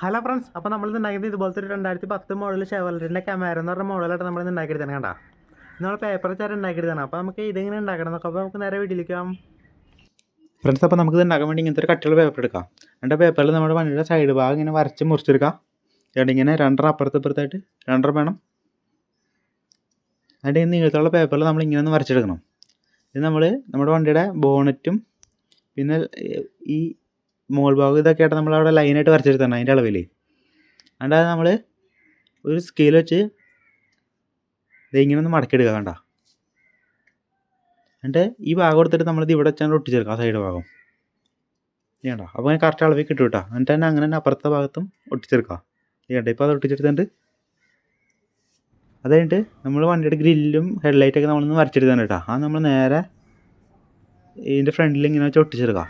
Hello friends, അപ്പോൾ നമ്മൾ ഉണ്ടാക്കിയത് ഇതുപോലത്തെ ഒരു 2010 മോഡൽ ഷെവർലെറ്റിൻ്റെ ക്യാമറ എന്ന് പറഞ്ഞ മോഡലായിട്ട് നമ്മൾ ഉണ്ടാക്കിയെടുത്തതാണ്. കണ്ടാ നമ്മൾ പേപ്പർ ചേർ ഉണ്ടാക്കിയെടുത്താണ്. അപ്പോൾ നമുക്ക് ഇതിങ്ങനെ ഉണ്ടാക്കണം എന്നൊക്കെ. അപ്പോൾ നമുക്ക് നേരെ വീട്ടിലേക്കാം ഫ്രണ്ട്സ്. അപ്പോൾ നമുക്ക് ഇത് ഉണ്ടാക്കാൻ വേണ്ടി ഇങ്ങനത്തെ ഒരു കട്ടിയുള്ള പേപ്പർ എടുക്കാം. രണ്ട് പേപ്പറിൽ നമ്മുടെ വണ്ടിയുടെ സൈഡ് ഭാഗം ഇങ്ങനെ വരച്ച് മുറിച്ചെടുക്കാം. ഇങ്ങനെ രണ്ടെണ്ണം അപ്പുറത്തായിട്ട് രണ്ടെണ്ണം വേണം. അതിൻ്റെ നീളത്തുള്ള പേപ്പറിൽ നമ്മൾ ഇങ്ങനെ ഒന്ന് വരച്ചെടുക്കണം. ഇത് നമ്മുടെ വണ്ടിയുടെ ബോണറ്റും പിന്നെ ഈ മോൾ ഭാഗം ഇതൊക്കെ ആയിട്ട് നമ്മളവിടെ ലൈനായിട്ട് വരച്ചെടുത്താണ് അതിൻ്റെ അളവിൽ. അല്ലാതെ നമ്മൾ ഒരു സ്കെയിൽ വെച്ച് ഇങ്ങനെ ഒന്ന് മടക്കിയെടുക്കുക. കണ്ട എന്നിട്ട് ഈ ഭാഗം എടുത്തിട്ട് നമ്മളിത് ഇവിടെ വെച്ചാൽ ഒട്ടിച്ചെടുക്കുക. ആ സൈഡ് ഭാഗം ചെയ്യണ്ട. അപ്പോൾ അങ്ങനെ കറക്റ്റ് അളവിൽ കിട്ടും കേട്ടോ. എന്നിട്ട് തന്നെ അങ്ങനെ തന്നെ അപ്പുറത്തെ ഭാഗത്തും ഒട്ടിച്ചെടുക്കുക. ചെയ്യണ്ട. ഇപ്പോൾ അത് ഒട്ടിച്ചെടുത്തിട്ടുണ്ട്. അത് കഴിഞ്ഞിട്ട് നമ്മൾ വണ്ടിയുടെ ഗ്രില്ലും ഹെഡ്ലൈറ്റൊക്കെ നമ്മളൊന്ന് വരച്ചെടുത്താണ് കേട്ടോ. അത് നമ്മൾ നേരെ ഇതിൻ്റെ ഫ്രണ്ടിൽ ഇങ്ങനെ വെച്ച് ഒട്ടിച്ചെടുക്കുക.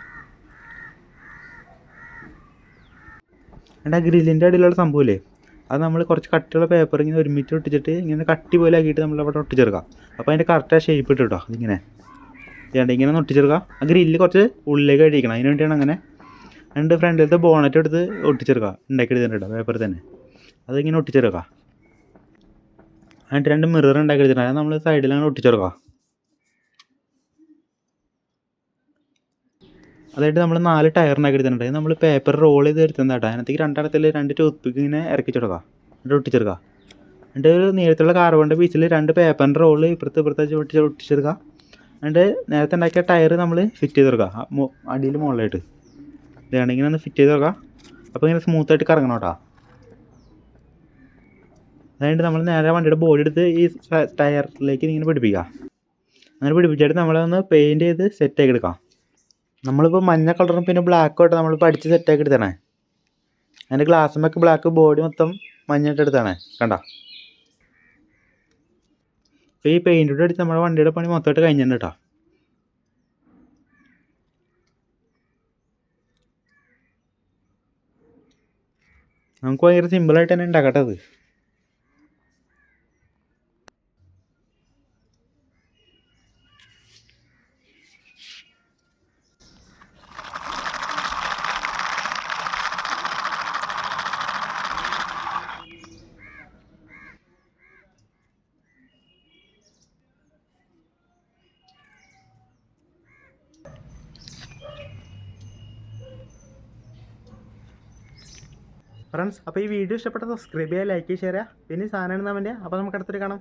എന്നിട്ട് ആ ഗ്രില്ലിൻ്റെ അടിയിലുള്ള സംഭവമില്ലേ, അത് നമ്മൾ കുറച്ച് കട്ടിയുള്ള പേപ്പർ ഇങ്ങനെ ഒരുമിച്ച് ഒട്ടിച്ചിട്ട് ഇങ്ങനെ കട്ടി പോലെ ആക്കിയിട്ട് നമ്മളവിടെ ഒട്ടിച്ചെടുക്കുക. അപ്പോൾ അതിൻ്റെ കറക്റ്റ് ഷേപ്പ് ഇട്ട് കേട്ടോ. അതിങ്ങനെ ചെയ്യണ്ട. ഇങ്ങനെ ഒന്ന് ഒട്ടിച്ചെടുക്കുക. ആ ഗ്രില്ല് കുറച്ച് ഉള്ളിലേക്ക് അടിക്കണം. അതിന് വേണ്ടിയാണ് അങ്ങനെ. രണ്ട് ഫ്രണ്ടിലത്തെ ബോണറ്റ് എടുത്ത് ഒട്ടിച്ചെടുക്കുക. ഉണ്ടാക്കിയെടുത്തിട്ട് കേട്ടോ പേപ്പറിൽ തന്നെ. അതിങ്ങനെ ഒട്ടിച്ചെടുക്കുക. എന്നിട്ട് രണ്ട് മിറർ ഉണ്ടാക്കിയെടുത്തിട്ട് അത് നമ്മൾ സൈഡിൽ അങ്ങനെ ഒട്ടിച്ചെടുക്കുക. അതായിട്ട് നമ്മൾ 4 ടയർ ഉണ്ടാക്കിയെടുത്തിട്ടുണ്ട്. നമ്മൾ പേപ്പർ റോൾ ചെയ്ത് എടുത്തതാണ് കേട്ടോ. അതിനകത്തേക്ക് രണ്ടിടത്തിൽ 2 ടൂത്ത് പിക്ക് ഇങ്ങനെ ഇറക്കിച്ചെടുക്കുക. എന്നിട്ട് ഒട്ടിച്ചെടുക്കുക. എന്നിട്ട് ഒരു നീളത്തുള്ള കാർബണിൻ്റെ പീസിൽ 2 പേപ്പറിൻ്റെ റോള് ഇപ്പുറത്ത് ഒട്ടിച്ചെടുക്കുക. എന്നിട്ട് നേരത്തെ ഉണ്ടാക്കിയ ടയർ നമ്മൾ ഫിറ്റ് ചെയ്ത് കൊടുക്കുക. അടിയിൽ മുകളിലായിട്ട് ഇതാണ് ഇങ്ങനെ ഒന്ന് ഫിറ്റ് ചെയ്ത് കൊടുക്കുക. അപ്പോൾ ഇങ്ങനെ സ്മൂത്തായിട്ട് കറങ്ങണം കേട്ടോ. അതായത് നമ്മൾ നേരെ വണ്ടിയുടെ ബോഡി എടുത്ത് ഈ ടയറിലേക്ക് ഇങ്ങനെ പിടിപ്പിക്കുക. അങ്ങനെ പിടിപ്പിച്ചിട്ട് നമ്മളൊന്ന് പെയിൻറ്റ് ചെയ്ത് സെറ്റാക്കി എടുക്കാം. നമ്മളിപ്പോൾ മഞ്ഞ കളറും പിന്നെ ബ്ലാക്കും ആയിട്ട് നമ്മളിപ്പോൾ അടിച്ച് സെറ്റാക്കി എടുത്താണ്. അതിൻ്റെ ഗ്ലാസ്സുമൊക്കെ ബ്ലാക്ക്, ബോഡി മൊത്തം മഞ്ഞായിട്ട് എടുത്താണ്. കണ്ട. അപ്പോൾ ഈ പെയിൻറ്റോട് അടിച്ച് നമ്മുടെ വണ്ടിയുടെ പണി മൊത്തമായിട്ട് കഴിഞ്ഞിട്ടുണ്ട് കേട്ടോ. നമുക്ക് ഭയങ്കര സിമ്പിളായിട്ട് തന്നെ ഉണ്ടാക്കട്ടെ അത്. ഫ്രണ്ട്സ്, അപ്പോൾ ഈ വീഡിയോ ഇഷ്ടപ്പെട്ട സബ്സ്ക്രൈബ് ചെയ്യുക, ലൈക്ക് ചെയ്യുക, ഷെയർ ചെയ്യുക. പിന്നെ സാധനം വേണ്ടിയാൽ അപ്പോൾ നമുക്ക് അടുത്തൊരു കാണാം.